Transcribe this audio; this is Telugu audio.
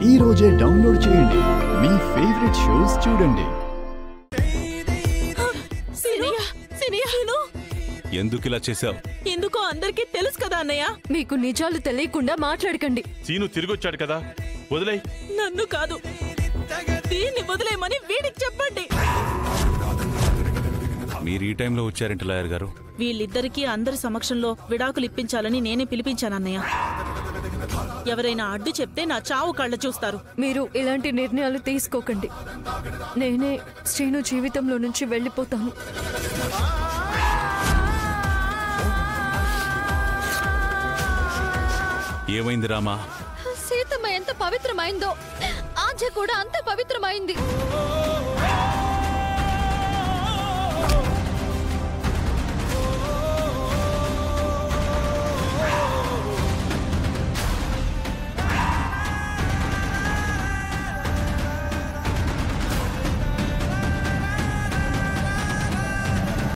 ఈ రోజే డౌన్లోడ్ చేయండి, మీ ఫేవరెట్ షోస్ చూడండి. ఎందుకు ఇలా చేశావు? ఎందుకో అందరికీ తెలుసు కదా అన్నయ్య. మీకు నిజాలు తెలియకుండా మాట్లాడకండి. సీను తిరిగొచ్చాడు కదా, వదిలేయ్. నన్ను కాదు, దీన్ని వదిలేయమని వీడికి చెప్పండి. మీరు ఈ టైంలో వచ్చారంట లాయర్ గారు? వీళ్ళిద్దరికీ అందరి సమక్షంలో విడాకులు ఇప్పించాలని నేనే పిలిపించానన్నయ్య. ఎవరైనా అడ్డు చెప్తే నా చావు కళ్ళ చూస్తారు. మీరు ఇలాంటి నిర్ణయాలు తీసుకోకండి. నేనే శ్రీను జీవితంలో నుంచి వెళ్ళిపోతాను. ఏమైంది రామా? సీతమ్మ ఎంత పవిత్రమైందో ఆజ కూడా అంత పవిత్రమైంది.